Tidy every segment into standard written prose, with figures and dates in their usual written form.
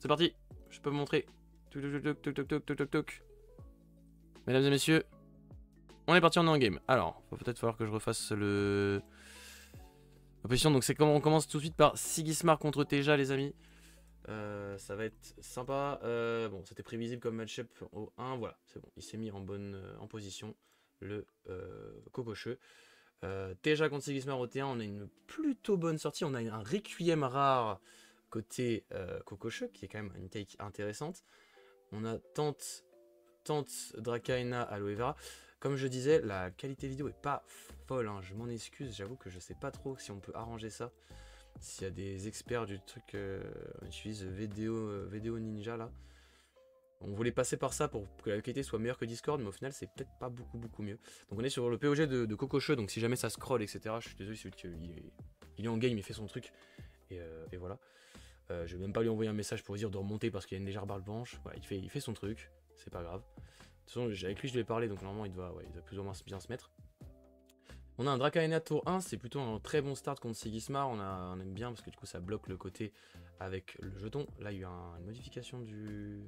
C'est parti. Je peux vous montrer. Toc, toc, toc, toc, toc, toc, toc, toc, toc. Mesdames et messieurs, on est parti, on est en game. Alors, il va peut-être falloir que je refasse le... la position. Donc c'est comment on commence tout de suite par Sigismar contre Teja, les amis. Ça va être sympa. Bon, c'était prévisible comme match-up au 1. Voilà, c'est bon. Il s'est mis en position. Le Cococheux. Teja contre Sigismar au T1. On a une plutôt bonne sortie. On a un Requiem rare côté Cococheux, qui est quand même une take intéressante. On a Tante Dracaena Aloe Vera. Comme je disais, la qualité vidéo est pas folle, hein. Je m'en excuse, j'avoue que je sais pas trop si on peut arranger ça. S'il y a des experts du truc, on utilise Vidéo Ninja là. On voulait passer par ça pour que la qualité soit meilleure que Discord, mais au final c'est peut-être pas beaucoup mieux. Donc on est sur le POG de Cococheux, donc si jamais ça scroll, etc. Je suis désolé, il est en game, il fait son truc. Et voilà. Je vais même pas lui envoyer un message pour lui dire de remonter parce qu'il y a une légère barre blanche. Voilà, il fait son truc, c'est pas grave. De toute façon, avec lui je lui ai parlé, donc normalement il doit plus ou moins bien se mettre. On a un Dracaena tour 1, c'est plutôt un très bon start contre Sigismar, on aime bien parce que du coup ça bloque le côté avec le jeton. Là il y a eu une modification du...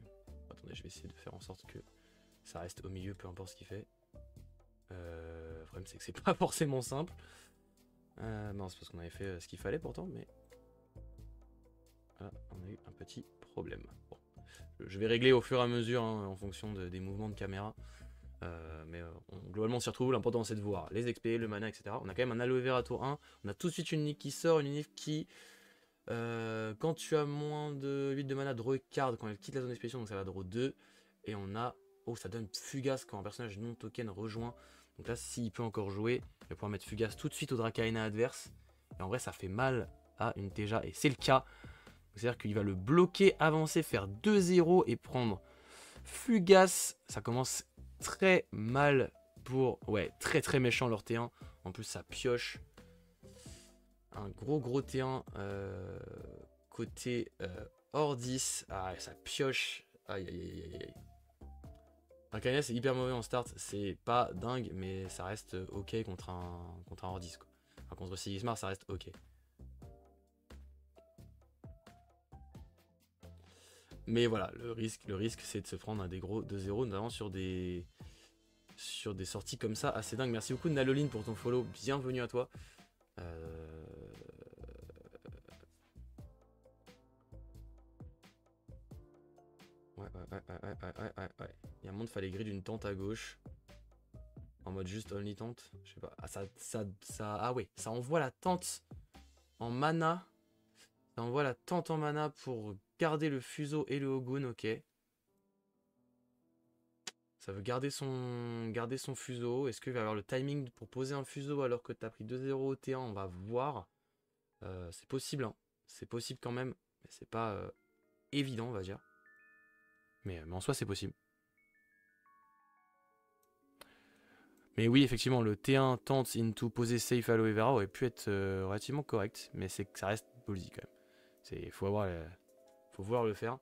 Attendez, je vais essayer de faire en sorte que ça reste au milieu, peu importe ce qu'il fait. Le problème c'est que c'est pas forcément simple. Non, c'est parce qu'on avait fait ce qu'il fallait pourtant, mais... Voilà, on a eu un petit problème. Bon. Je vais régler au fur et à mesure hein, en fonction des mouvements de caméra. Globalement on s'y retrouve, l'important c'est de voir les XP, le mana, etc. On a quand même un Aloe Vera tour 1, on a tout de suite une unique qui sort, une unique qui, quand tu as moins de 8 de mana, draw card quand elle quitte la zone d'expédition, donc ça va draw 2, et on a, oh ça donne Fugace quand un personnage non token rejoint, donc là s'il peut encore jouer, il va pouvoir mettre Fugace tout de suite au Dracaena adverse, et en vrai ça fait mal à une Teja, et c'est le cas, c'est à dire qu'il va le bloquer, avancer, faire 2-0 et prendre Fugace, ça commence très mal pour... Ouais, très méchant leur T1. En plus, ça pioche. Un gros T1 côté Ordis. Ah, ça pioche. Aïe. Dracaena, c'est hyper mauvais en start. C'est pas dingue, mais ça reste ok contre un Ordis. Quoi. Enfin, contre Sigismar, ça reste ok. Mais voilà, le risque c'est de se prendre un des gros 2-0, notamment sur des sorties comme ça assez dingues. Merci beaucoup Naloline pour ton follow, bienvenue à toi. Ouais. Il y a un monde, fallait griller d'une tente à gauche. En mode juste only tente. Je sais pas. Ah, ah ouais, ça envoie la tente en mana. Ça envoie la tente en mana pour garder le fuseau et le Hogun, ok. Ça veut garder son fuseau. Est-ce qu'il va avoir le timing pour poser un fuseau alors que tu as pris 2-0 au T1? On va voir. C'est possible, hein. C'est possible quand même. Mais c'est pas évident, on va dire. Mais en soi, c'est possible. Mais oui, effectivement, le T1 tente into poser safe Aloe Vera aurait pu être relativement correct. Mais c'est que ça reste ballsy quand même. Faut vouloir le faire.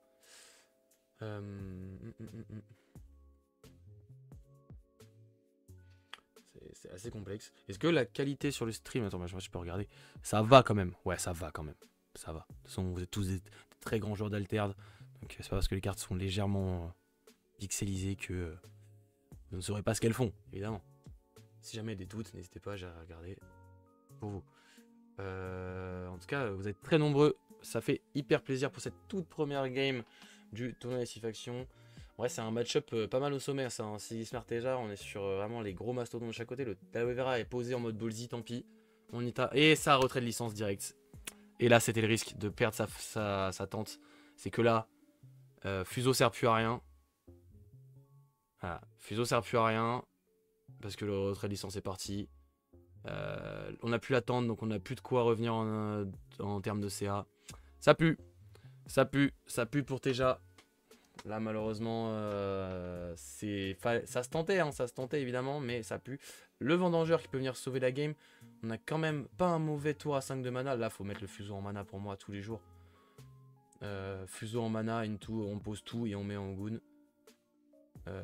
C'est assez complexe. Est-ce que la qualité sur le stream... Attends, je peux regarder. Ça va quand même. Ouais, ça va quand même. Ça va. De toute façon, vous êtes tous des très grands joueurs d'Alterd. Donc c'est pas parce que les cartes sont légèrement pixelisées que vous ne saurez pas ce qu'elles font, évidemment. Si jamais des doutes, n'hésitez pas à regarder pour vous. En tout cas, vous êtes très nombreux. Ça fait hyper plaisir pour cette toute première game du tournoi des 6 factions. Ouais, c'est un match-up pas mal au sommet, ça. Hein. Sigismar Teja, on est sur vraiment les gros mastodons de chaque côté. Le Aloe Vera est posé en mode ballsy, tant pis. On y et ça retrait de licence direct. Et là, c'était le risque de perdre sa tente. C'est que là, Fuseau sert plus à rien. Voilà, Fuseau sert plus à rien. Parce que le retrait de licence est parti. On n'a plus la tente, donc on n'a plus de quoi revenir en termes de CA. Ça pue. Ça pue pour Teja. Là malheureusement ça se tentait hein, ça se tentait évidemment, mais ça pue. Le vendangeur qui peut venir sauver la game. On a quand même pas un mauvais tour à 5 de mana. Là faut mettre le fuseau en mana pour moi tous les jours. Fuseau en mana, into, on pose tout et on met en goon.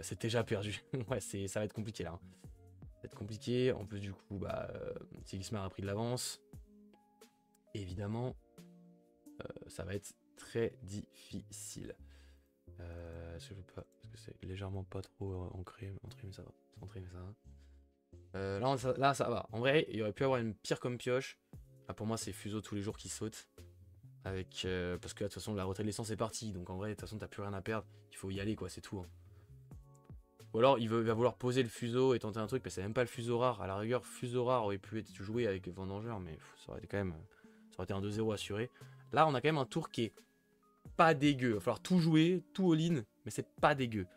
C'est déjà perdu. Ouais, ça va être compliqué là. Hein. Ça va être compliqué. En plus du coup Sigismar a pris de l'avance. Évidemment. Ça va être très difficile. Est-ce que je peux pas... Parce que c'est légèrement pas trop ancré, mais ça va. Centré, mais ça va. Là, ça va. En vrai, il aurait pu avoir une pire comme pioche. Ah, pour moi, c'est Fuseau tous les jours qui saute. Avec, parce que de toute façon, la retraite de l'essence est partie. Donc en vrai, de toute façon, t'as plus rien à perdre. Il faut y aller, quoi, c'est tout. Hein. Ou alors, il va vouloir poser le fuseau et tenter un truc, mais c'est même pas le fuseau rare. À la rigueur, fuseau rare aurait pu être joué avec Vendangeur, mais ça aurait été quand même. Ça aurait été un 2-0 assuré. Là, on a quand même un tour qui est pas dégueu. Il va falloir tout jouer, tout all-in, mais c'est pas dégueu.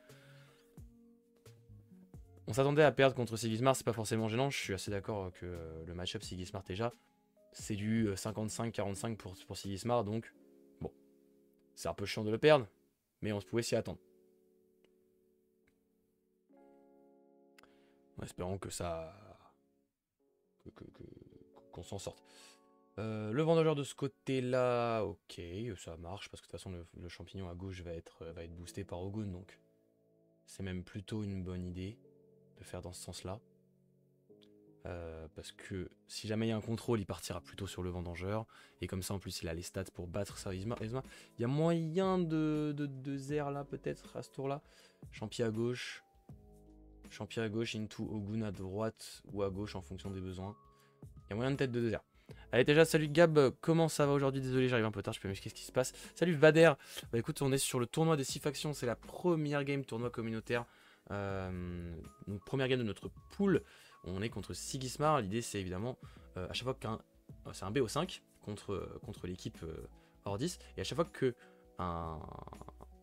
On s'attendait à perdre contre Sigismar, c'est pas forcément gênant. Je suis assez d'accord que le match-up Sigismar déjà, c'est du 55-45 pour Sigismar, donc bon, c'est un peu chiant de le perdre, mais on pouvait s'y attendre. En espérant que ça... qu'on s'en sorte. Le vendeur de ce côté-là, ok, ça marche, parce que de toute façon, le champignon à gauche va être boosté par Ogun, donc c'est même plutôt une bonne idée de faire dans ce sens-là. Parce que si jamais il y a un contrôle, il partira plutôt sur le vendangeur. Et comme ça, en plus, il a les stats pour battre Sarisma. Il y a moyen de zer là, peut-être, à ce tour-là. Champi à gauche. Champi à gauche, into Ogun à droite ou à gauche en fonction des besoins. Il y a moyen de tête de 2 R. Allez, déjà, salut Gab, comment ça va aujourd'hui? Désolé, j'arrive un peu tard, je peux m'expliquer ce qui se passe. Salut Vader. Bah écoute, on est sur le tournoi des 6 factions, c'est la première game tournoi communautaire. Donc, première game de notre pool. On est contre Sigismar. L'idée, c'est évidemment, à chaque fois c'est un BO5 contre l'équipe Ordis. Et à chaque fois que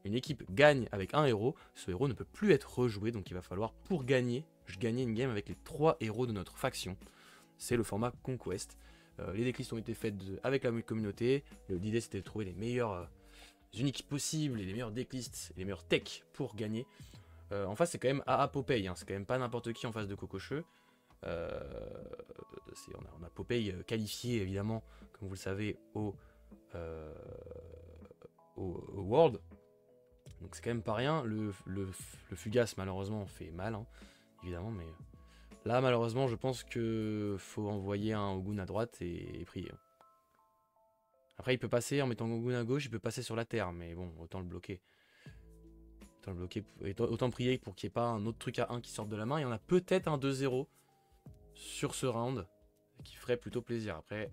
une équipe gagne avec un héros, ce héros ne peut plus être rejoué. Donc il va falloir, pour gagner une game avec les 3 héros de notre faction. C'est le format Conquest. Les decklists ont été faites avec la communauté. L'idée, c'était de trouver les meilleures uniques possibles, et les meilleurs decklists, les meilleurs techs pour gagner. En face, c'est quand même AA Popeye. Hein. C'est quand même pas n'importe qui en face de Cococheux. On a Popeye qualifié, évidemment, comme vous le savez, au World. Donc c'est quand même pas rien. Le Fugace, malheureusement, fait mal, hein, évidemment, mais là, malheureusement, je pense que faut envoyer un Ogun à droite et prier. Après, il peut passer en mettant Ogun à gauche, il peut passer sur la terre, mais bon, autant le bloquer. Autant prier pour qu'il n'y ait pas un autre truc à 1 qui sorte de la main. Il y en a peut-être un 2-0 sur ce round qui ferait plutôt plaisir. Après,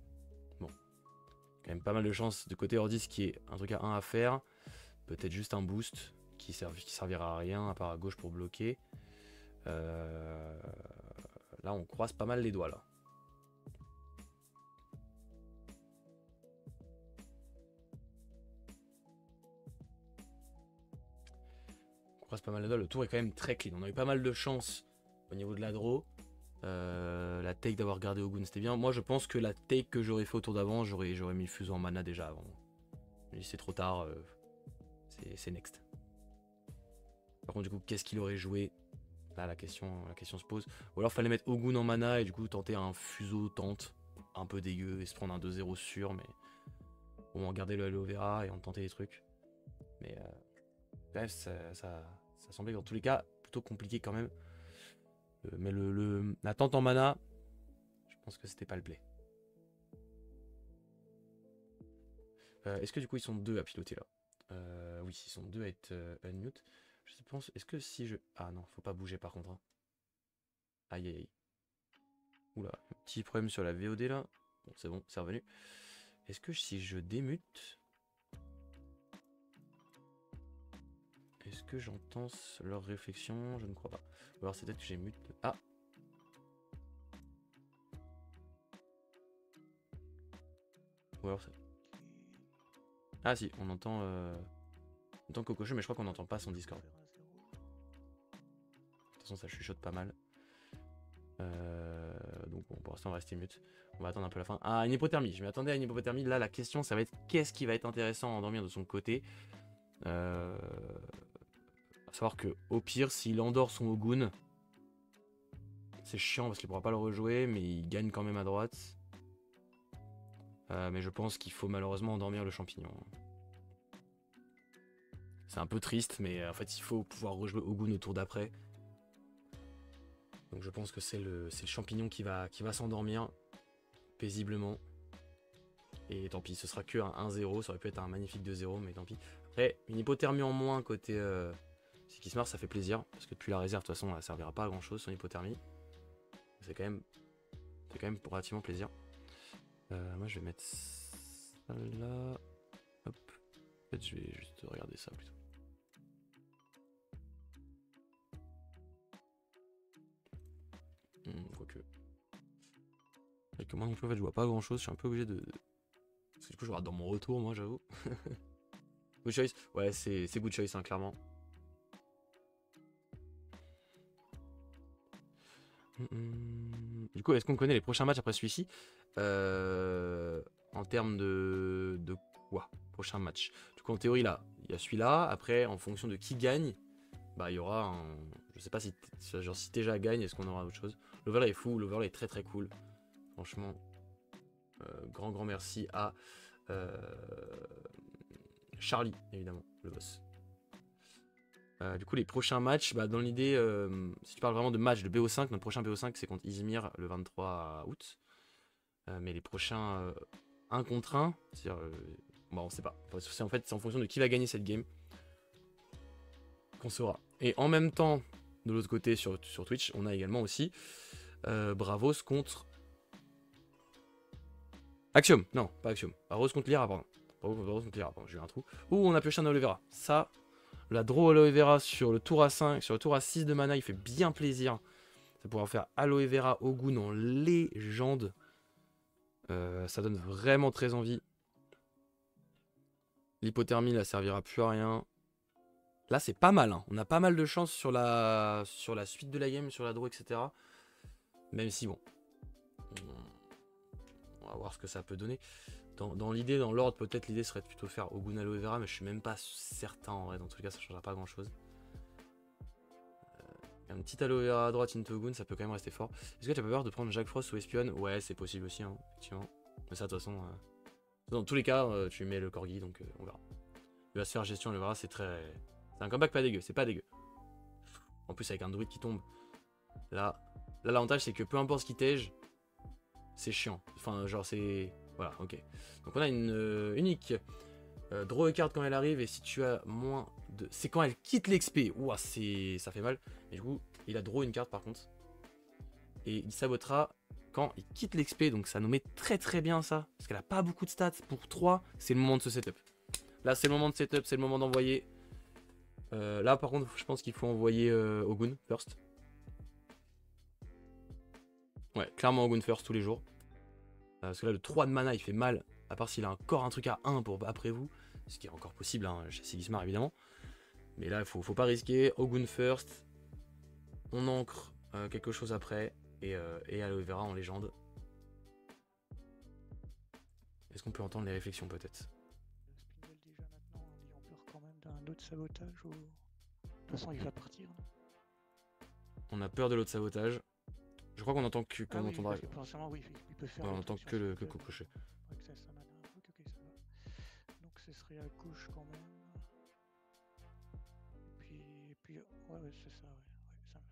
bon, quand même pas mal de chances de côté Ordis qui est un truc à 1 à faire. Peut-être juste un boost qui servira à rien à part à gauche pour bloquer. Là, on croise pas mal les doigts là. On croise pas mal les doigts. Le tour est quand même très clean. On a eu pas mal de chance au niveau de la draw. La take d'avoir gardé Ogun, c'était bien. Moi, je pense que la take que j'aurais fait au tour d'avant, j'aurais mis le fuseau en mana déjà avant. Mais c'est trop tard. C'est next. Par contre, du coup, qu'est-ce qu'il aurait joué? Là, la question se pose. Ou alors, fallait mettre Ogun en mana et du coup, tenter un fuseau tente un peu dégueu et se prendre un 2-0 sûr. Mais au moins, garder le aloe vera et en tenter des trucs. Mais bref, ça semblait dans tous les cas plutôt compliqué quand même. Mais la tente en mana, je pense que c'était pas le play. Est-ce que du coup ils sont 2 à piloter là? Oui, ils sont 2 à être unmute. Je pense, est-ce que si je... Ah non, faut pas bouger par contre. Hein. Aïe aïe aïe. Oula, petit problème sur la VOD là. Bon, c'est bon, c'est revenu. Est-ce que si je démute... Est-ce que j'entends leur réflexion? Je ne crois pas. Ou alors c'est peut-être que j'ai mute... Ah! Ou alors c'est... Ah si, on entend Cococheux, mais je crois qu'on n'entend pas son Discord. De toute façon, ça chuchote pas mal. Donc bon, pour l'instant, on va rester mute. On va attendre un peu la fin. Ah, une hypothermie. Je m'attendais à une hypothermie. Là, la question, ça va être qu'est-ce qui va être intéressant à endormir de son côté. À savoir que, au pire, s'il endort son Ogun, c'est chiant parce qu'il pourra pas le rejouer, mais il gagne quand même à droite. Mais je pense qu'il faut malheureusement endormir le champignon. C'est un peu triste, mais en fait, il faut pouvoir rejouer Ogun au tour d'après. Donc je pense que c'est le champignon qui va s'endormir paisiblement. Et tant pis, ce sera que un 1-0, ça aurait pu être un magnifique 2-0, mais tant pis. Après, une hypothermie en moins côté Sikismar, ça fait plaisir, parce que depuis la réserve, de toute façon, elle servira pas à grand chose son hypothermie. C'est quand même relativement plaisir. Moi, je vais mettre ça là. Hop. En fait, je vais juste regarder ça plutôt. Quoique. Avec moi non plus, en fait, je vois pas grand chose, je suis un peu obligé de. Parce que du coup, je regarde dans mon retour, moi, j'avoue. Good choice. Ouais, c'est good choice, hein, clairement. Du coup, est-ce qu'on connaît les prochains matchs après celui-ci en termes de quoi? Prochain match. Du coup, en théorie, là, il y a celui-là. Après, en fonction de qui gagne, bah, il y aura un. Je sais pas si, genre, si Teja gagne, est-ce qu'on aura autre chose? L'overlay est fou, l'overlay est très très cool. Franchement, grand merci à Charlie, évidemment, le boss. Du coup, les prochains matchs, bah, dans l'idée, si tu parles vraiment de match de BO5, notre prochain BO5 c'est contre Izmir le 23 août. Mais les prochains 1 contre 1, c'est-à-dire, bon, on sait pas. C'est en fait, c'est en fonction de qui va gagner cette game qu'on saura. Et en même temps, de l'autre côté sur Twitch, on a également aussi Bravos contre Axiom. Non, pas Axiom. Bravos contre Lyra, pardon. Bravos contre Lyra, pardon, j'ai eu un trou. Ouh, on a pioché un aloe vera. Ça. La draw aloe vera sur le tour à 5, sur le tour à 6 de mana, il fait bien plaisir. Ça pourra faire aloe vera Ogun en légende. Ça donne vraiment très envie. L'hypothermie, là, servira plus à rien. Là, c'est pas mal. Hein. On a pas mal de chance sur la suite de la game, sur la draw, etc. Même si, bon. On va voir ce que ça peut donner. Dans l'idée, dans l'ordre, peut-être l'idée serait de plutôt faire Ogun aloe vera, mais je suis même pas certain en vrai. Dans tous les cas, ça changera pas grand chose. Un petit aloe vera à droite into Ogun, ça peut quand même rester fort. Est-ce que tu as pas peur de prendre Jack Frost ou Espion? Ouais, c'est possible aussi, hein, effectivement. Mais ça, de toute façon, dans tous les cas, tu mets le Corgi, donc on verra. Il va se faire gestion, on le verra, c'est très. C'est un comeback pas dégueu, c'est pas dégueu. En plus, avec un druide qui tombe. Là, l'avantage, c'est que peu importe ce qui tège, c'est chiant. Enfin, genre, c'est. Voilà, ok. Donc, on a une unique. Draw a card quand elle arrive, et si tu as moins de. C'est quand elle quitte l'XP. Ouah, ça fait mal. Et du coup, il a draw une carte par contre. Et il sabotera quand il quitte l'XP. Donc ça nous met très très bien ça. Parce qu'elle a pas beaucoup de stats. Pour 3, c'est le moment de se setup. Là, c'est le moment de setup, c'est le moment d'envoyer. Là, par contre, je pense qu'il faut envoyer Ogun first. Ouais, clairement Ogun first tous les jours. Parce que là, le 3 de mana, il fait mal. À part s'il a encore un truc à 1 pour après vous. Ce qui est encore possible hein, chez Sigismar, évidemment. Mais là, il faut pas risquer. Ogun first. On ancre quelque chose après. Et aloe vera en légende. Est-ce qu'on peut entendre les réflexions peut-être? Spindle déjà maintenant en ayant peur quand même d'un autre sabotage ou... De toute façon il va partir. On a peur de l'autre sabotage. Je crois qu'on entend que Ah oui, entendra. Oui, il peut faire. Ouais, on entend que le coup coché. Ok, ça va. Donc ce serait à gauche quand même. Et puis ouais, c'est ça, ouais,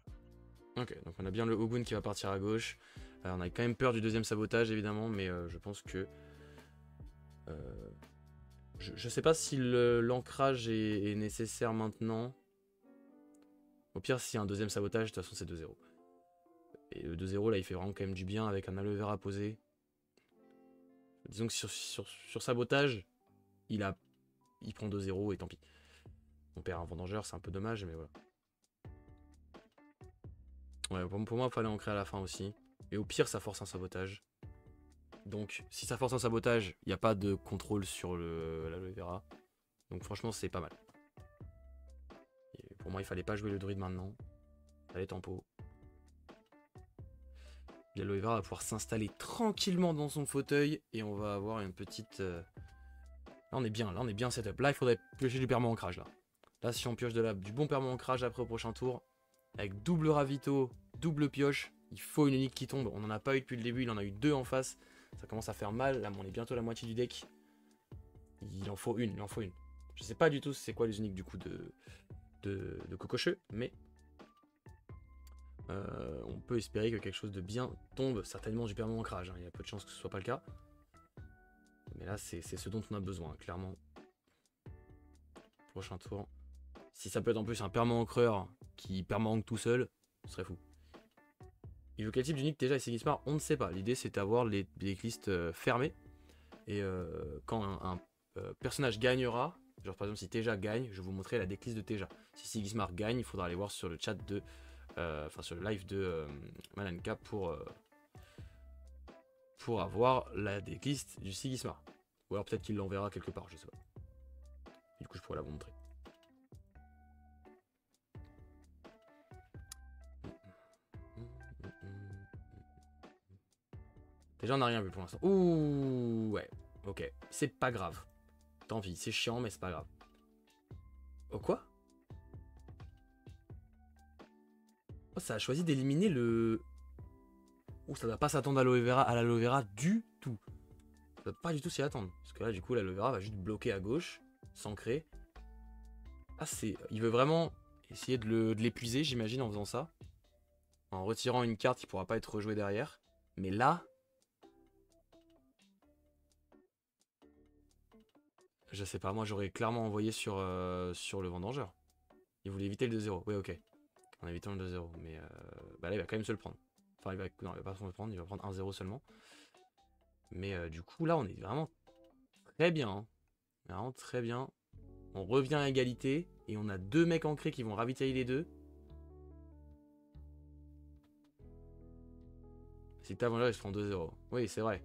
ça me va. Ok, donc on a bien le Ogun qui va partir à gauche. On a quand même peur du deuxième sabotage évidemment, mais je pense que. Je sais pas si l'ancrage est nécessaire maintenant. Au pire, s'il y a un deuxième sabotage, de toute façon c'est 2-0. Et le 2-0 là, il fait vraiment quand même du bien avec un aloe vera posé. Disons que sur sabotage, il prend 2-0 et tant pis. On perd un vendangeur, c'est un peu dommage, mais voilà. Ouais, pour moi, il fallait ancrer à la fin aussi. Et au pire, ça force un sabotage. Donc, si ça force un sabotage, il n'y a pas de contrôle sur l'aloe vera. Donc, franchement, c'est pas mal. Et pour moi, il fallait pas jouer le druide maintenant. Allez, tempo. L'aloe vera va pouvoir s'installer tranquillement dans son fauteuil. Et on va avoir une petite. Là, on est bien setup. Là, il faudrait piocher du perma ancrage. Là, si on pioche du bon perma ancrage après au prochain tour, avec double ravito, double pioche, il faut une unique qui tombe. On n'en a pas eu depuis le début, il en a eu 2 en face. Ça commence à faire mal. Là, on est bientôt à la moitié du deck. Il en faut une. Je sais pas du tout c'est quoi les uniques du coup de Cococheux, mais on peut espérer que quelque chose de bien tombe. Certainement du permanent ancrage. Il y a peu de chances que ce soit pas le cas. Mais là, c'est ce dont on a besoin, clairement. Prochain tour. Si ça peut être en plus un perma-ancreur qui perma-ancre tout seul, ce serait fou. Il veut quel type d'unique déjà et Sigismar, on ne sait pas. L'idée c'est d'avoir les decklists fermées. Et quand un personnage gagnera, genre par exemple si Teja gagne, je vais vous montrer la decklist de Teja. Si Sigismar gagne, il faudra aller voir sur le chat de... Enfin sur le live de Malanka pour avoir la decklist du Sigismar. Ou alors peut-être qu'il l'enverra quelque part, je sais pas. Du coup je pourrais la vous montrer. Déjà on n'a rien vu pour l'instant. Ouh ouais, ok. C'est pas grave. Tant pis, c'est chiant mais c'est pas grave. Oh quoi? Oh, ça a choisi d'éliminer le... Ouh, ça doit pas s'attendre à l'aloe vera du tout. Ça doit pas du tout s'y attendre. Parce que là du coup l'aloe vera va juste bloquer à gauche, s'ancrer. Ah c'est... Il veut vraiment essayer de l'épuiser j'imagine en faisant ça. En retirant une carte qui pourra pas être rejouée derrière. Mais là... Je sais pas, moi j'aurais clairement envoyé sur le vendangeur. Il voulait éviter le 2-0. Ouais, ok. En évitant le 2-0. Mais bah là, il va quand même se le prendre. Enfin, non, il va pas se le prendre, il va prendre 1-0 seulement. Mais du coup, là, on est vraiment très bien. Hein. Vraiment très bien. On revient à égalité. Et on a deux mecs ancrés qui vont ravitailler les deux. Si t'as vendangeur, ils se font 2-0. Oui, c'est vrai.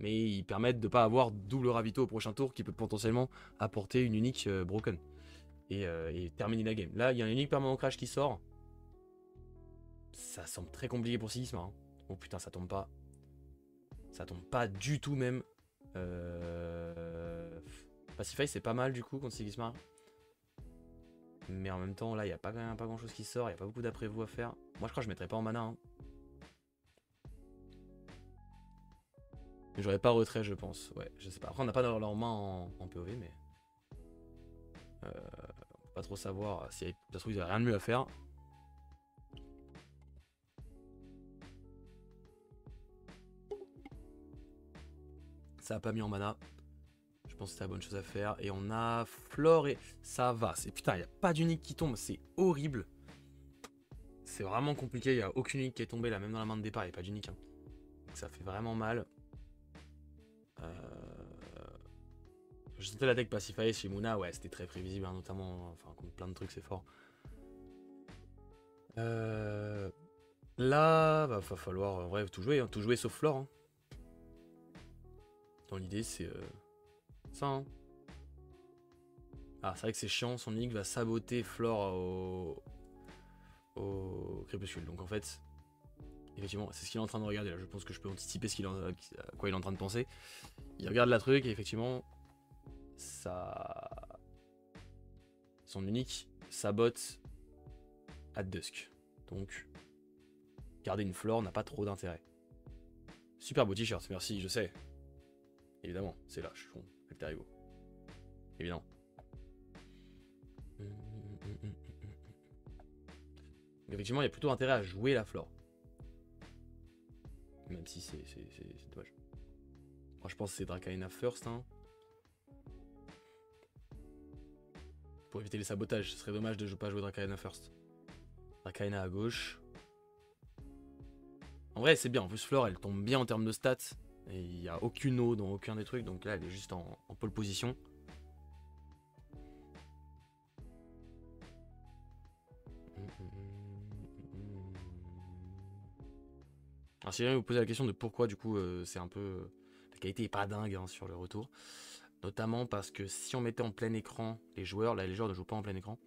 Mais ils permettent de pas avoir double ravito au prochain tour qui peut potentiellement apporter une unique broken et terminer la game. Là, il y a un unique permanent crash qui sort. Ça semble très compliqué pour Sigismar. Hein. Oh putain, ça tombe pas. Ça tombe pas du tout même. Pacify, c'est pas mal du coup contre Sigismar. Mais en même temps, là, il n'y a pas grand chose qui sort. Il n'y a pas beaucoup d'après-vous à faire. Moi, je crois que je mettrais pas en mana. Hein. Mais j'aurais pas retrait, je pense. Ouais, je sais pas. Après, on n'a pas leur main en POV, mais... on peut pas trop savoir si ça se trouve, il n'y a rien de mieux à faire. Ça a pas mis en mana. Je pense que c'est la bonne chose à faire. Et on a Flore et... Ça va. Putain, il n'y a pas d'unique qui tombe. C'est horrible. C'est vraiment compliqué. Il n'y a aucune unique qui est tombée là. Même dans la main de départ, il n'y a pas d'unique. Hein. Donc ça fait vraiment mal. Je sentais la deck Pacify chez Mouna, ouais, c'était très prévisible, hein, notamment, enfin, contre plein de trucs, c'est fort. Là, va falloir, en vrai, tout jouer sauf Flore. Hein. Dans l'idée, c'est ça. Hein. Ah, c'est vrai que c'est chiant, son unique va saboter Flore au crépuscule. Donc en fait, effectivement, c'est ce qu'il est en train de regarder là. Je pense que je peux anticiper à quoi il est en train de penser. Il regarde la truc et effectivement, son unique sabote at dusk. Donc, garder une Flore n'a pas trop d'intérêt. Super beau t-shirt, merci, je sais. Évidemment, c'est là, je suis con, Alter Ego. Évidemment. Effectivement, il y a plutôt intérêt à jouer la Flore. Même si c'est dommage. Moi, je pense que c'est Dracaena first. Hein. Pour éviter les sabotages, ce serait dommage de ne pas jouer Dracaena first. Dracaena à gauche. En vrai, c'est bien. En plus, Flore, elle tombe bien en termes de stats. Et il n'y a aucune eau dans aucun des trucs. Donc là, elle est juste en pole position. Alors, si jamais vous posez la question de pourquoi, du coup, c'est un peu... La qualité est pas dingue hein, sur le retour. Notamment parce que si on mettait en plein écran les joueurs, là, les joueurs ne jouent pas en plein écran.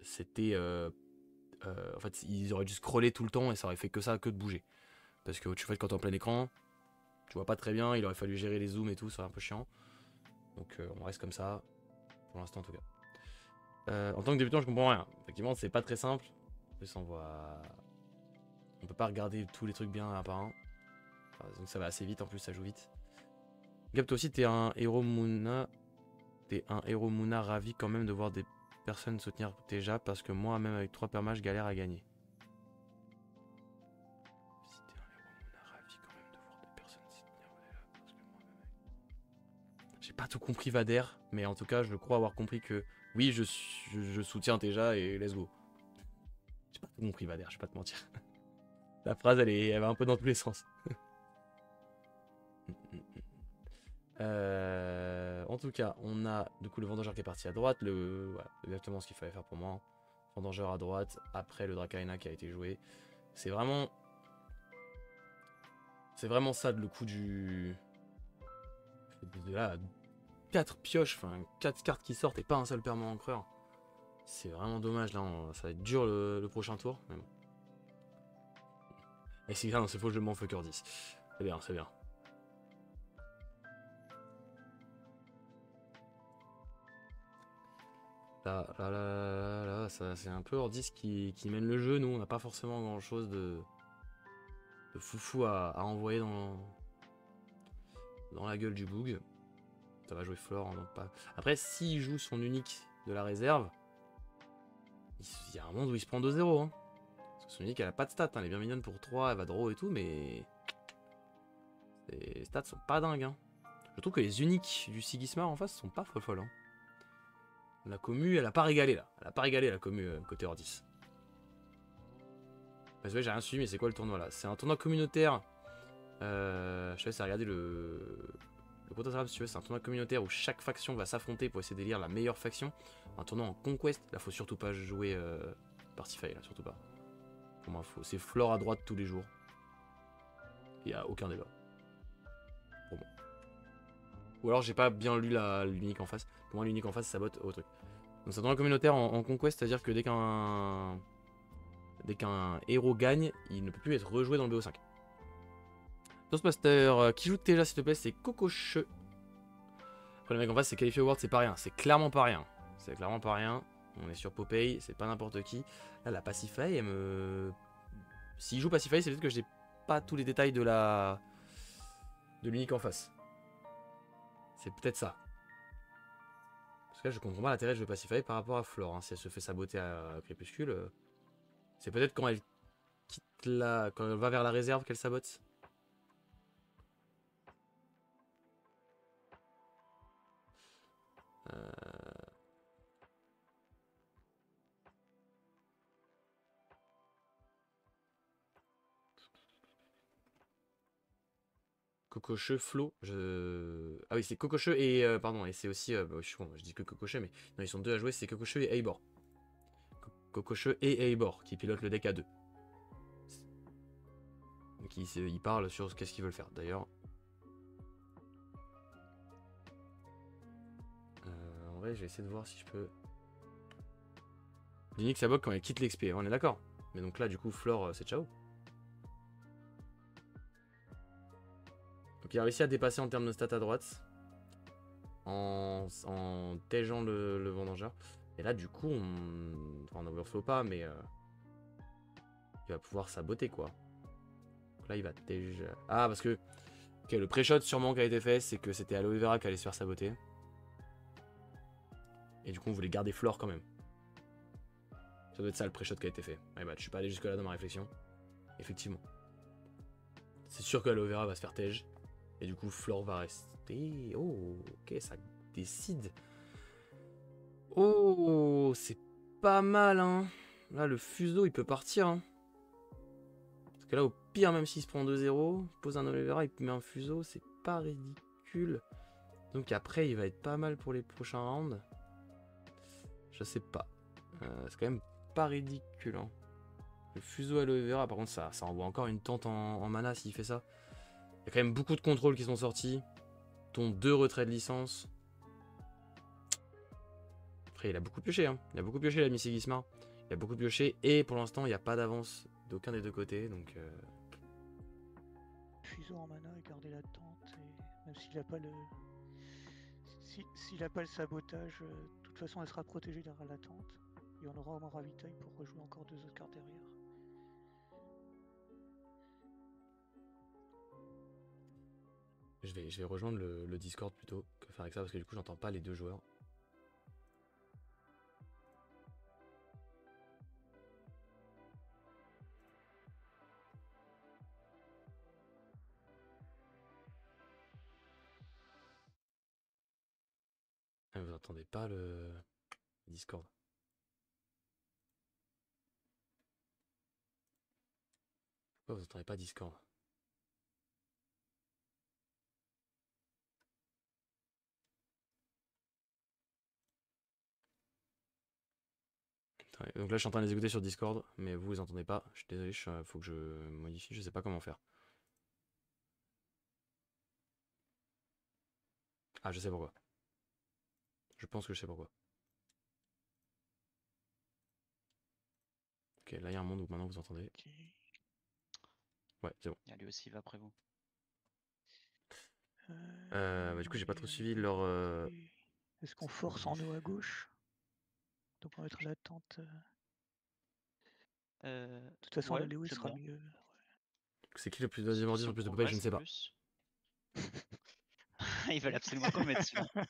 C'était... en fait, ils auraient dû scroller tout le temps et ça aurait fait que ça, que de bouger. Parce que tu vois, quand t'es en plein écran, tu vois pas très bien, il aurait fallu gérer les zooms et tout, ça serait un peu chiant. Donc on reste comme ça, pour l'instant en tout cas. En tant que débutant, je comprends rien. Effectivement, c'est pas très simple. En plus, on peut pas regarder tous les trucs bien un par un. Enfin, donc ça va assez vite, en plus ça joue vite. Gap, toi aussi, t'es un héros Mouna. T'es un héros Mouna ravi quand même de voir des personnes soutenir déjà, parce que moi, même avec 3 permas, je galère à gagner. Si t'es un héros Mouna J'ai pas tout compris Vader, mais en tout cas, je crois avoir compris que oui, je soutiens Teja et let's go. J'ai pas tout compris Vader, je vais pas te mentir. La phrase, elle va un peu dans tous les sens. En tout cas, on a du coup le Vendangeur qui est parti à droite, voilà, exactement ce qu'il fallait faire pour moi. Vendangeur à droite, après le Dracaena qui a été joué. C'est vraiment ça le coup du... De là, 4 pioches, enfin 4 cartes qui sortent et pas un seul permanent encreur. C'est vraiment dommage là, ça va être dur le prochain tour. Mais bon. Et c'est bien, c'est faux, je m'en fais cœur 10. C'est bien, c'est bien. Là, c'est un peu Ordis qui mène le jeu. Nous, on n'a pas forcément grand chose de foufou à envoyer dans la gueule du boug. Ça va jouer Flore, donc pas. Après, s'il joue son unique de la réserve, il y a un monde où il se prend 2-0. Hein. Parce que son unique, elle a pas de stats. Hein. Elle est bien mignonne pour 3, elle va draw et tout, mais. Les stats sont pas dingues. Hein. Je trouve que les uniques du Sigismar en face sont pas folles. Hein. La commu, elle a pas régalé là. Elle a pas régalé la commu côté Ordis. Parce que j'ai rien suivi, mais c'est quoi le tournoi là? C'est un tournoi communautaire. Je te laisse regarder le compte Instagram si tu veux. C'est un tournoi communautaire où chaque faction va s'affronter pour essayer d'élire la meilleure faction. Un tournoi en conquest. Là, faut surtout pas jouer Partify, là, surtout pas. Pour moi, c'est Flore à droite tous les jours. Il n'y a aucun débat. Pour moi. Ou alors j'ai pas bien lu l'unique en face. Pour moi, l'unique en face, ça botte au truc. Donc c'est un tournoi communautaire en conquest, c'est-à-dire que dès qu'un héros gagne, il ne peut plus être rejoué dans le BO5. Toastmaster, qui joue Teja s'il te plaît, c'est Cococheux. Après le mec en face c'est qualifié au World, c'est pas rien, c'est clairement pas rien. C'est clairement pas rien. On est sur Popeye, c'est pas n'importe qui. Là la Pacify, elle me... S'il joue Pacify, c'est peut-être que j'ai pas tous les détails de l'unique en face. C'est peut-être ça. Parce que là je comprends pas l'intérêt de jouer Pacify par rapport à Flore. Hein. Si elle se fait saboter à Crépuscule, c'est peut-être quand elle quitte quand elle va vers la réserve qu'elle sabote. Cococheux, Flo, Ah oui, c'est Cococheux et... pardon, et c'est aussi... Bah, je dis que Cococheux, mais non, ils sont deux à jouer, c'est Cococheux et Eibor. Cococheux et Eibor, qui pilotent le deck à deux. Donc ils parlent sur qu'est-ce qu'ils veulent faire. D'ailleurs... en vrai, je vais essayer de voir si je peux... L'unique ça bloque quand elle quitte l'XP, on est d'accord. Mais donc là, du coup, Flore, c'est ciao. Donc il a réussi à dépasser en termes de stats à droite. En tégeant le vendangeur. Et là, du coup, on overflow pas, mais il va pouvoir saboter quoi. Donc là, il va déjà. Ah, parce que ok, le pré-shot sûrement qui a été fait, c'est que c'était Aloe Vera qui allait se faire saboter. Et du coup, on voulait garder Flore quand même. Ça doit être ça le pré-shot qui a été fait. Ouais, bah, je suis pas allé jusque-là dans ma réflexion. Effectivement. C'est sûr que Aloe Vera va se faire tège. Et du coup, Flore va rester. Oh, ok, ça décide. Oh, c'est pas mal, hein. Là, le fuseau, il peut partir, hein. Parce que là, au pire, même s'il se prend 2-0, pose un Aloe Vera, il met un fuseau, c'est pas ridicule. Donc après, il va être pas mal pour les prochains rounds. Je sais pas. C'est quand même pas ridicule, hein. Le fuseau Aloe Vera, par contre, ça envoie encore une tente en mana s'il fait ça. Il y a quand même beaucoup de contrôles qui sont sortis, dont 2 retraits de licence. Après, il a beaucoup pioché, hein. Il a beaucoup pioché, l'ami Sigismar. Il a beaucoup pioché, et pour l'instant, il n'y a pas d'avance d'aucun des deux côtés, donc... Fuseau en mana et garder la tente, et même s'il n'a pas le... S'il n'a pas le sabotage, de toute façon, elle sera protégée derrière la tente. Et on aura un ravitail pour rejouer encore 2 autres cartes derrière. Je vais rejoindre le Discord plutôt que faire avec ça, parce que du coup, j'entends pas les deux joueurs. Ah, vous entendez pas le Discord? Pourquoi vous entendez pas Discord? Attendez, donc là je suis en train de les écouter sur Discord, mais vous les entendez pas. Je suis désolé, faut que je modifie, je sais pas comment faire. Ah, je sais pourquoi. Je pense que je sais pourquoi. Ok, là il y a un monde où maintenant vous entendez. Ok. Ouais, c'est bon. Ah, lui aussi, il va après vous. Bah, du coup, j'ai pas trop on est suivi pas leur. équipé. Est-ce qu'on force en haut à gauche? Donc on va mettre la tente. De toute façon, Ouais, la Léo, il c'est sera bon. mieux. C'est qui le plus deuxième ordi sur le plus de popeye? Je ne sais pas. Ils veulent absolument qu'on le mette celui-là.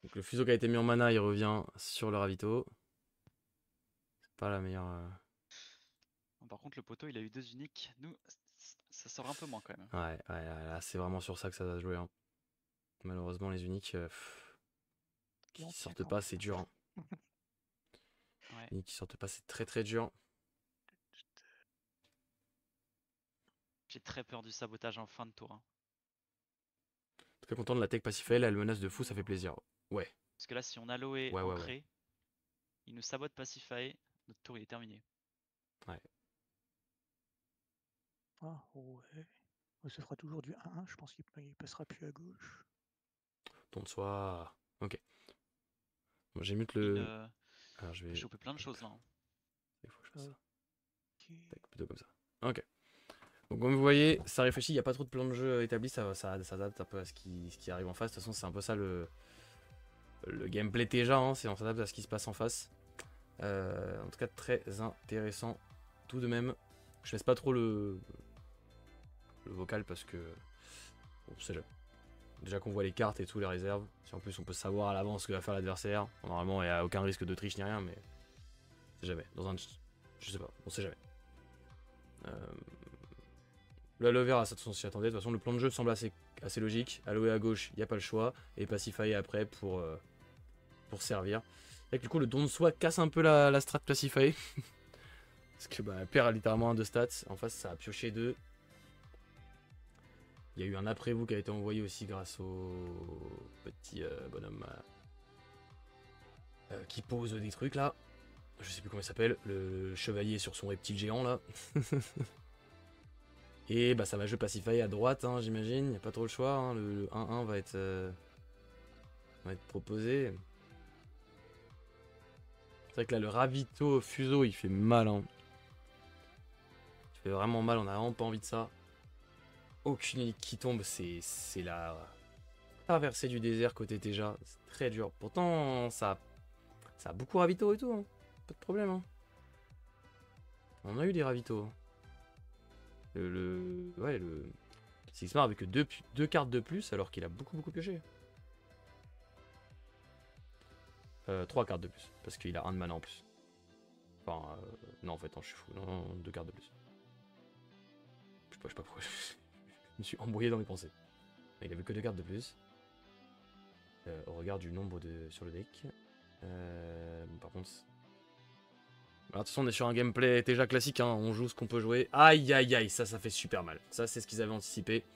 Donc le fuseau qui a été mis en mana, il revient sur le ravito. C'est pas la meilleure. Par contre, le poteau, il a eu 2 uniques. Nous, ça sort un peu moins quand même. Ouais, là c'est vraiment sur ça que ça va se jouer. Hein. Malheureusement, les uniques qui sortent pas, c'est dur. Hein. Ouais. Les uniques qui sortent pas, c'est très très dur. J'ai très peur du sabotage en fin de tour. Hein. Très content de la tech Pacify, là, elle menace de fou, ça fait plaisir. Ouais. Parce que là, si on a Loé Ouais. ancré, il nous sabote Pacify, notre tour il est terminé. Ouais. Ah, ouais. Ça fera toujours du 1-1, je pense qu'il passera plus à gauche. Ton de soi. Ok. Bon, j'ai mute le. Alors je peut vais. choper plein de choses là. Hein. Il faut que je fasse ça. Okay. Plutôt comme ça. Ok. Donc comme vous voyez, ça réfléchit, il n'y a pas trop de plan de jeu établi, ça s'adapte un peu à ce qui arrive en face. De toute façon, c'est un peu ça le gameplay déjà, hein, c'est on s'adapte à ce qui se passe en face. En tout cas, très intéressant tout de même. Je laisse pas trop le vocal parce que on sait jamais. Déjà qu'on voit les cartes et tout, les réserves. Si en plus on peut savoir à l'avance ce que va faire l'adversaire, normalement il n'y a aucun risque de triche ni rien, mais on sait jamais. Dans un, je sais pas, on sait jamais. Le aloe vera, ça de toute façon s'y attendait. De toute façon, le plan de jeu semble assez logique. Aloe à gauche, il n'y a pas le choix. Et Pacify après pour servir. Et du coup, le don de soi casse un peu la strat Pacify. Parce que bah, Père a littéralement 1 de stats. En face, ça a pioché 2. Il y a eu un après vous qui a été envoyé aussi grâce au petit bonhomme qui pose des trucs là. Je sais plus comment il s'appelle. Le chevalier sur son reptile géant là. Et bah ça va jouer Pacify à droite, hein, j'imagine. Il n'y a pas trop le choix. Hein. Le 1-1 va être proposé. C'est vrai que là, le ravito fuseau, il fait mal. Hein. Il fait vraiment mal. On a vraiment pas envie de ça. Aucune unique qui tombe. C'est la traversée du désert côté Teja. C'est très dur. Pourtant, ça a beaucoup ravito et tout. Hein. Pas de problème. Hein. On a eu des ravitos. Ouais, le Sixmar avec que 2 cartes de plus alors qu'il a beaucoup pioché. 3 cartes de plus, parce qu'il a 1 de mana en plus. Enfin, non en fait, non, je suis fou. Non, 2 cartes de plus. Je sais pas pourquoi. Je me suis embrouillé dans mes pensées. Il avait que 2 cartes de plus. Au regard du nombre sur le deck. Par contre... Alors, de toute façon, on est sur un gameplay déjà classique, hein. On joue ce qu'on peut jouer. Aïe, ça fait super mal. Ça, c'est ce qu'ils avaient anticipé.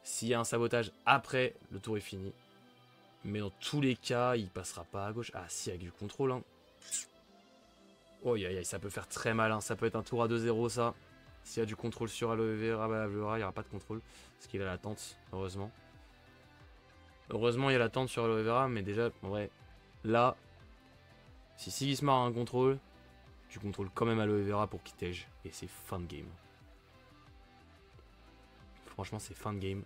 S'il y a un sabotage après, le tour est fini. Mais dans tous les cas, il passera pas à gauche. Ah si, avec du contrôle. Hein. Oh, ça peut faire très mal. Hein. Ça peut être un tour à 2-0, ça. S'il y a du contrôle sur aloe vera, il n'y aura pas de contrôle. Parce qu'il a la tente, heureusement. Heureusement, il y a la tente sur aloe vera. Mais déjà, en vrai, là, si Sigismar a un contrôle, tu contrôles quand même aloe vera pour qu'il tège. Et c'est fin de game. Franchement, c'est fin de game.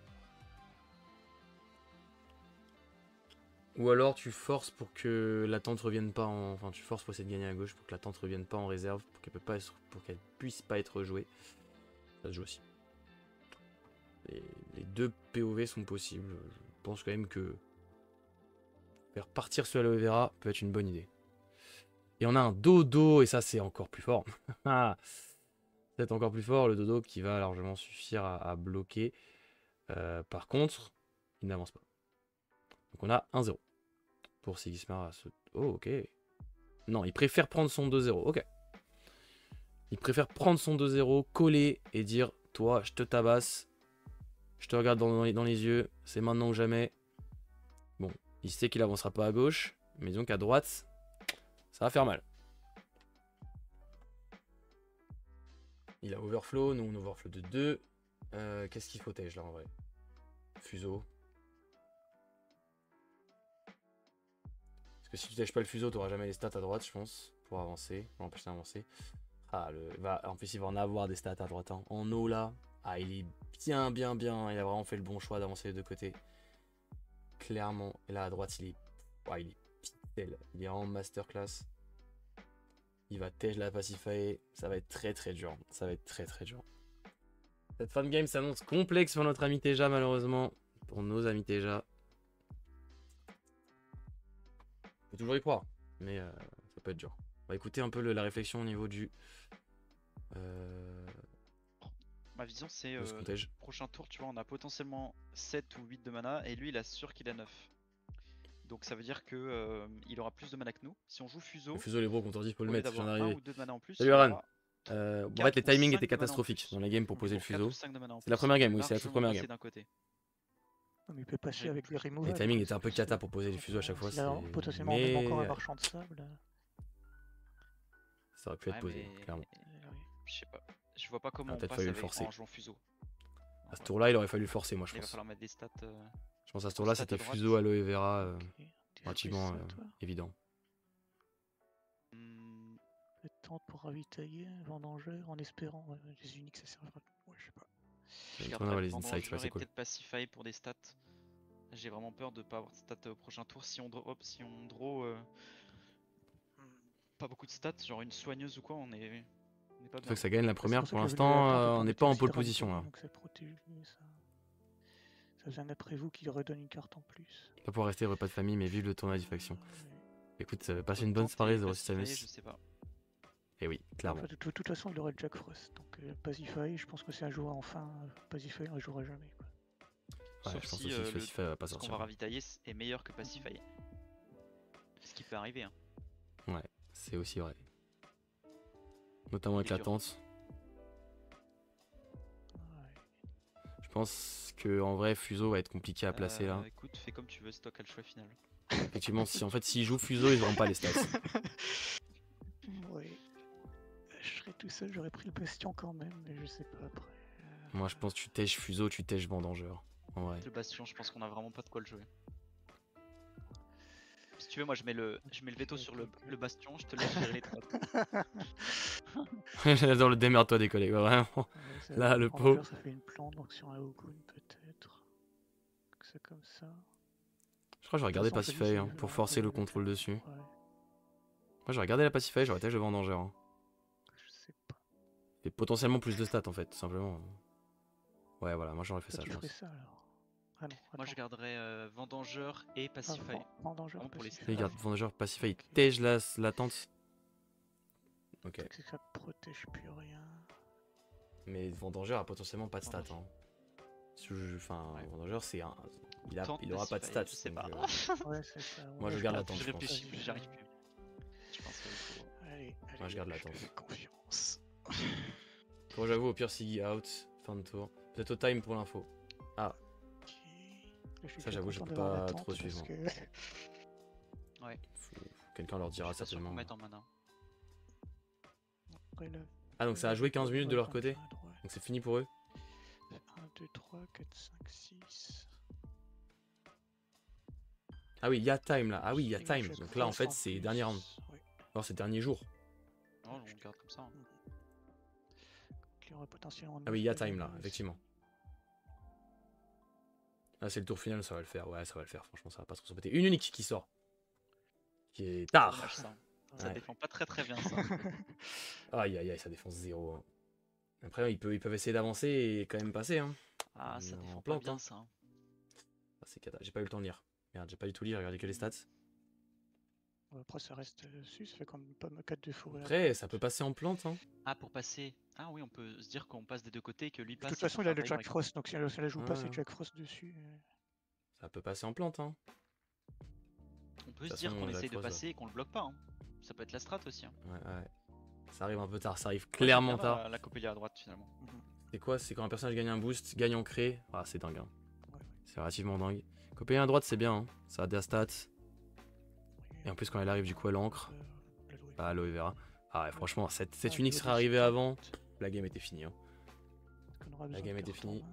Ou alors tu forces pour que la tente revienne pas en... Enfin tu forces pour essayer de gagner à gauche pour que la tente revienne pas en réserve, pour qu'elle puisse pas être jouée. Ça se joue aussi. Les 2 POV sont possibles. Je pense quand même que faire partir ce aloe vera peut être une bonne idée. Et on a un dodo, et ça c'est encore plus fort. C'est encore plus fort, le dodo qui va largement suffire à bloquer. Par contre, il n'avance pas. Donc on a 1-0. Pour Sigismar. Oh, ok. Non, il préfère prendre son 2-0. Ok. Il préfère prendre son 2-0, coller et dire toi, je te tabasse. Je te regarde dans les yeux. C'est maintenant ou jamais. Bon, il sait qu'il avancera pas à gauche. Mais disons qu'à droite, ça va faire mal. Il a overflow. Nous, on overflow de 2. Qu'est-ce qu'il faut tège là en vrai? Fuseau. Parce que si tu tèges pas le fuseau, tu n'auras jamais les stats à droite, je pense. Pour avancer. Pour empêcher d'avancer. Ah, en plus, il va en avoir des stats à droite. Hein. En haut là. Ah, il est bien. Il a vraiment fait le bon choix d'avancer les deux côtés. Clairement. Et là à droite, il est pixel. Il est en masterclass. Il va tège la pacify. Ça va être très dur. Ça va être très dur. Cette fin de game s'annonce complexe pour notre ami Teja, malheureusement. Pour nos amis Teja. Faut toujours y croire. Mais ça peut être dur. On va écouter un peu la réflexion au niveau du. Ma vision, c'est de ce qu'on tège. prochain tour, tu vois, on a potentiellement 7 ou 8 de mana et lui, il a sûr qu'il a 9. Donc ça veut dire que il aura plus de mana que nous. Si on joue Fuseau, Le fuseau, les bros, contre 10 pour le au lieu mettre. Je viens d'avoir 1 d'arriver. ou 2 de mana en plus, Salut il Aran. aura En fait, 4 les ou timings 5 étaient de mana en catastrophiques plus. dans la game pour poser le Donc 4 fuseau. ou 5 de mana en C'est la plus, première il game, peut oui, c'est la toute largement première passer game. d'un côté. Non, mais il peut passer J'ai- avec les removals. Les timings quoi, étaient c'est un peu possible. cata pour poser les fuseaux à chaque fois. S'il a c'est- potentiellement même encore un Mais marchand de sable. ça aurait pu être Ouais, posé, mais clairement. Oui. je sais pas. Je vois pas comment on peut-être passe fallu le avec forcer. en jouant Fuseau. À ce Ouais. tour-là, il aurait fallu le forcer, moi, je Il va pense. falloir mettre des stats. Je pense à ce tour-là, stats de c'était droite. fuseau, aloe vera, Ok. Tu ferais relativement ça, toi évident. Hmm, Peut-être tente pour ravitailler, vendangeur, en espérant. Ouais, les uniques, ça servira. Ouais, je sais pas. je On garderai va les insights, Vendangeur ouais, c'est et cool. peut-être Pacify pour des stats. J'ai vraiment peur de pas avoir de stats au prochain tour. Si on draw pas beaucoup de stats, genre une soigneuse ou quoi, on est pas Il bien. faut que ça gagne la C'est première. pour ça Pour que je voulais la l'instant, tente, on pour n'est mettre pas en aussi pole de position ravitailler, là. donc ça protège ça faisait un après vous qui lui redonne une carte en plus. Pas pour rester repas de famille, mais vive le tournoi de faction. Ouais. Écoute, ça va passer Faut une bonne tenter soirée, Pacify, 06 je sais pas. Et oui, clairement. Enfin, de toute façon, il aurait le Jack Frost. Donc Pacify, je pense que c'est un joueur enfin. Pacify, on ne jouera jamais. Quoi. Ouais, Sauf je pense si aussi que Pacify va pas ce qu'on sortir. va ravitailler est meilleur que Pacify. Ce qui peut arriver. Hein. Ouais, c'est aussi vrai. Notamment avec Il est la dur. tente. Ouais. Je pense que en vrai, Fuseau va être compliqué à placer là. Écoute, fais comme tu veux, c'est toi qui as le choix final. Effectivement, si en fait s'il joue Fuseau, ils n'auront pas les stats. Ouais. Je serais tout seul, j'aurais pris le Bastion quand même, mais je sais pas après. Moi, je pense que tu tèches Fuseau, tu tèches Vendangeur. En vrai. Le Bastion, je pense qu'on a vraiment pas de quoi le jouer. Si tu veux, moi je mets le veto sur le Bastion, je te laisse gérer les trois. J'adore le démerde-toi des collègues, vraiment. Ouais, Là, le Vendangeur, pot. ça fait une plante, donc sur un Ogun peut-être. Donc c'est comme ça. Je crois que je vais regarder De toute façon, Pacify je hein, te dis, pour c'est forcer un peu le contrôle dessus. Ouais, Moi, je vais regarder la Pacify, j'aurais tèche le Vendangeur. Hein. je sais pas. Et potentiellement plus de stats en fait, tout simplement. Ouais, voilà, moi j'aurais fait Toi, ça, tu je ferais pense. ça alors. Ah non, Moi je attends. garderais Vendangeur et Pacify. Vendangeur, Vraiment pour les Pacify. Il garde Vendangeur, Pacify, Ok. tèche la tente. Ok. Peut-être que ça protège plus rien. Mais Vendangeur a potentiellement pas de stats. Hein. Enfin, Ouais. Vendangeur, c'est un. Tente Il aura pas de Pacify, stats. je sais donc, pas. Ouais, c'est ça. Moi, ouais, je garde la pense tente, Je je pense. réfléchis plus, j'arrive plus. Je pense qu'il faut. Allez, Moi, je garde la je tente. te fais confiance. Bon, j'avoue, au pire, Siggy out, fin de tour. Peut-être au time pour l'info. Ok. Là, je suis Ça, bien j'avoue, je content peux d'avoir la pas tente trop suivre. parce que- Ouais. Quelqu'un leur dira Je suis pas sûr certainement. qu'on mette en mana. Après, là, Ah, donc ça a joué 15 minutes de leur côté. à droite. Donc c'est fini pour eux. 1, 2, 3, 4, 5, 6. Ah oui, il y a time là. Ah oui, il y a Et time. Jack Donc là, en Frost fait, c'est plus. dernier round. Ouais. Alors, c'est dernier jour. Non, on le garde comme ça. Hein. Donc, il y aurait potentiellement Ah oui, il y a neuf de time là, mana aussi. effectivement. Là, c'est le tour final, ça va le faire. Ouais, ça va le faire. Franchement, ça va pas trop s'embêter. Une unique qui sort. Qui est tard. Dommage ça. Ça Ouais. défend pas très bien ça. Aïe, aïe, aïe, ça défonce 0. Hein. Après, ils peuvent essayer d'avancer et quand même passer. Hein. Ah, ça En défend pas plante, bien hein. ça. Ah, c'est cata. J'ai pas eu le temps de lire. Merde, j'ai pas du tout lu, j'ai regardé que les stats. Après, ça reste dessus, ça fait quand même pas 4 de forêt. Après, ça peut passer en plante. Hein. Ah, pour passer. Ah oui, on peut se dire qu'on passe des deux côtés et que lui De passe. toute et qu'on façon, il fait a un le Jack tie-break. Frost, donc si elle la joue pas, Ouais. c'est Jack Frost dessus. Ça peut passer en plante. Hein. On peut De se toute dire façon, qu'on la essaye de croise, passer et qu'on le bloque pas. Hein. Ça peut être la strat aussi. Hein. Ouais. Ça arrive un peu tard, ça arrive Moi, j'aime clairement bien tard. la Coppelia à droite finalement. C'est quoi? C'est quand un personnage gagne un boost, gagne en cré. Ah, c'est dingue. Hein. Ouais. C'est relativement dingue. Copélia à droite, c'est bien. Hein. Ça a des stats. Et en plus, quand elle arrive, du coup, elle ancre. Bah, aloe vera. Ah, ouais, franchement, cette unique serait arrivée avant. La game était finie. Hein. La game était finie.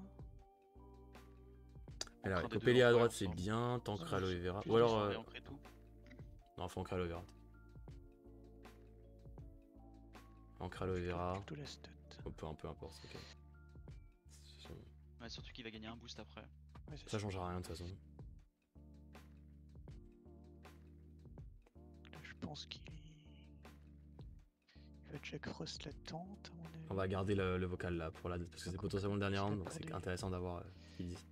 Alors, Ancre des deux Copélia à en droite, vrai, c'est ensemble. bien. T'ancres aloe vera. Juste Ou alors. sur les ancres et tout. Non, faut ancrer aloe vera. Ancre aloe vera. Peu importe. Ok. Ouais, surtout qu'il va gagner un boost après. Ça changera rien de toute façon. Là, je pense qu'il va Jack Frost la tente, à mon avis. On va garder le vocal là pour la parce que c'est potentiellement le dernier round, donc c'est intéressant d'avoir ce qu'ils disent.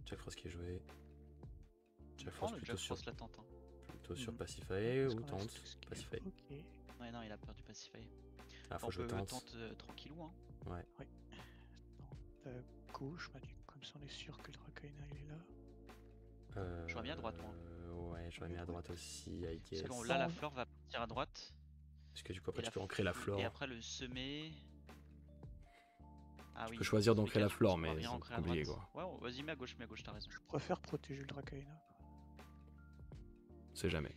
Jack Frost qui est joué. Jack Frost plutôt sur, la tente. Hein. plutôt sur Pacify ou tente. Pacify. Okay. Ouais, non, il a peur du Pacify. Ah, faut jouer tente. Tente tranquillou. Hein. Ouais. Gauche, comme ça on est sûr que le Rakaina il est là. J'aurais mis à droite, moi. Ouais, j'aurais mis à droite aussi, I guess. Parce que là, la flore va partir à droite. Parce que du coup, après, tu peux ancrer la flore. Et après, le semer. Ah, tu oui. peux choisir d'ancrer la flore, mais c'est compliqué quoi. Ouais, vas-y, mets à gauche, t'as raison. Je préfère protéger le Rakaina. C'est jamais,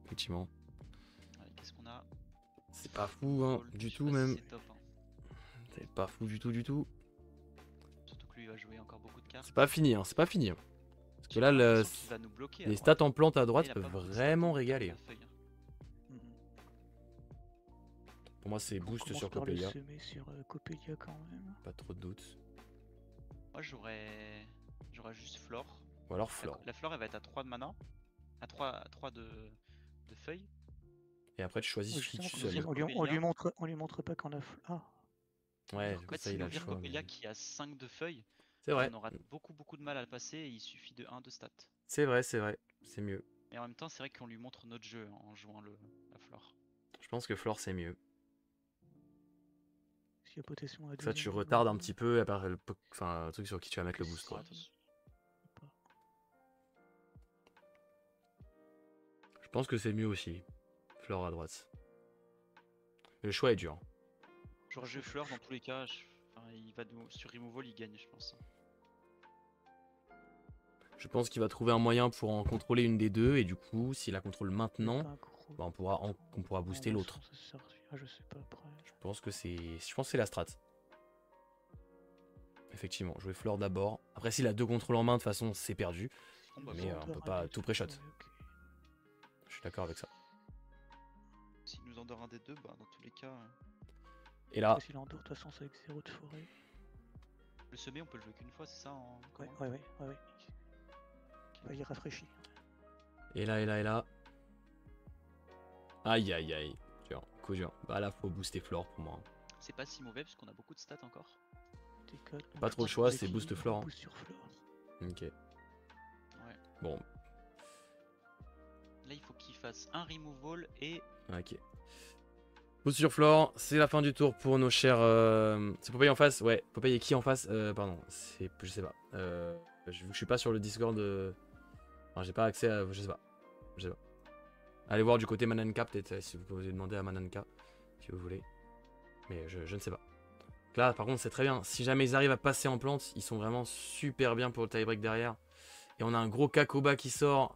effectivement. Allez, qu'est-ce qu'on a? C'est pas fou, hein, du tout même. C'est top. Hein. C'est pas fou du tout. Surtout que lui va jouer encore beaucoup de cartes. C'est pas fini, hein. Parce que là, les stats en plante à droite peuvent vraiment régaler. Pour moi, c'est boost sur Coppelia. Sur Coppelia quand même. Pas trop de doutes. Moi, j'aurais juste flore. Ou alors flore. La flore, elle va être à 3 de mana. À 3 de feuilles. Et après, tu choisis celui que tu seul. On lui montre pas qu'on a. Ah. Ouais, en fait, ça, il a le choix. Coppelia qui a 5 de feuilles. C'est vrai. On aura beaucoup de mal à le passer et il suffit de 1 de stats. C'est vrai. C'est mieux. Et en même temps, c'est vrai qu'on lui montre notre jeu en jouant la flore. Je pense que flore, c'est mieux. Ça, tu retardes un petit peu, à part le truc sur qui tu vas mettre le boost. Quoi. Je pense que c'est mieux aussi. Flore à droite. Le choix est dur. J'aurais joué flore dans tous les cas. Il va sur removal, il gagne, je pense. Je pense qu'il va trouver un moyen pour en contrôler une des deux, et du coup, s'il la contrôle maintenant, bah, on pourra booster l'autre. Je sais pas après. Je pense que c'est la strat. Effectivement, jouer flore d'abord. Après, s'il a 2 contrôles en main, de toute façon, c'est perdu. Mais on peut pas tout pré-shot. Je suis d'accord avec ça. S'il nous endort un des deux, bah dans tous les cas. Et là. S'il endort, de toute façon, c'est avec 0 de forêt. Le semer, on peut le jouer qu'une fois, c'est ça Ouais. Il rafraîchit. Et là. Aïe. Coup dur. Bah là, faut booster flore pour moi. C'est pas si mauvais parce qu'on a beaucoup de stats encore. Pas trop le choix, c'est boost flore. Boost sur flore. Ok. Ouais. Bon. Là, il faut qu'il fasse un removal et. Ok. Boost sur flore, c'est la fin du tour pour nos chers. C'est Popeye en face? Ouais. Popeye et qui en face? Pardon. Je sais pas. Vu que je suis pas sur le Discord. Enfin, j'ai pas accès à. Je sais pas. Allez voir du côté Mananka, peut-être, si vous pouvez demander à Mananka, si vous voulez. Mais je ne sais pas. Là, par contre, c'est très bien. Si jamais ils arrivent à passer en plante, ils sont vraiment super bien pour le tie-break derrière. Et on a un gros Kakoba qui sort.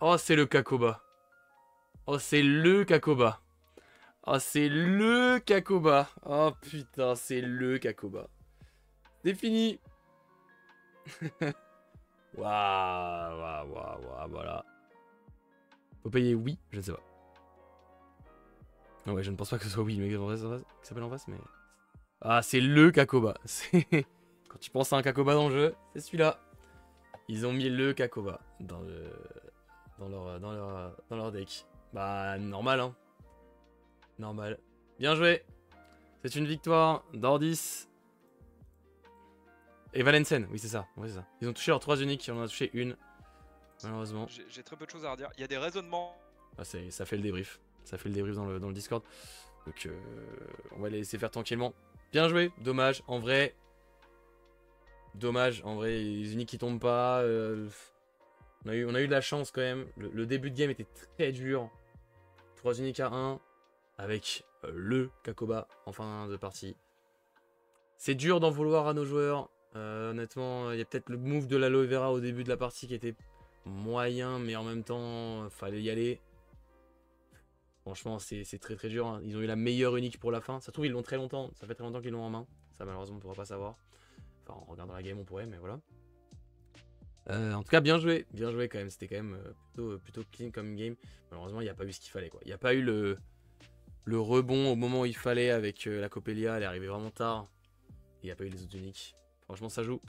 Oh, c'est le Kakoba. Oh, c'est le Kakoba. Oh, putain, c'est le Kakoba. C'est fini. Waouh, voilà. Faut payer oui, je ne sais pas. Non, ouais, je ne pense pas que ce soit oui, mais qui s'appelle en face, mais. Ah, c'est le Kakoba. Quand tu penses à un Kakoba dans le jeu, c'est celui-là. Ils ont mis le Kakoba dans leur deck. Bah, normal, hein. Normal. Bien joué. C'est une victoire d'Ordis. Et Valencen, oui, c'est ça. Ils ont touché leurs 3 uniques, on en a touché une. Malheureusement. J'ai très peu de choses à redire. Il y a des raisonnements. Ah, ça fait le débrief. Ça fait le débrief dans le Discord. Donc on va les laisser faire tranquillement. Bien joué, dommage. En vrai, Dommage, en vrai, les uniques qui tombent pas. On a eu de la chance quand même. Le début de game était très dur. 3 uniques à 1 avec le Kakoba en fin de partie. C'est dur d'en vouloir à nos joueurs. Honnêtement, il y a peut-être le move de l'aloe vera au début de la partie qui était moyen, mais en même temps, fallait y aller. Franchement, c'est très très dur. Hein. Ils ont eu la meilleure unique pour la fin. Ça se trouve, ils l'ont très longtemps. Ça fait très longtemps qu'ils l'ont en main. Ça, malheureusement, on ne pourra pas savoir. Enfin, en regardant la game, on pourrait, mais voilà. En tout cas, bien joué quand même. C'était quand même plutôt clean comme game. Malheureusement, il n'y a pas eu ce qu'il fallait, quoi. Il n'y a pas eu le rebond au moment où il fallait avec la Coppelia. Elle est arrivée vraiment tard. Il n'y a pas eu les autres uniques. Franchement, ça joue.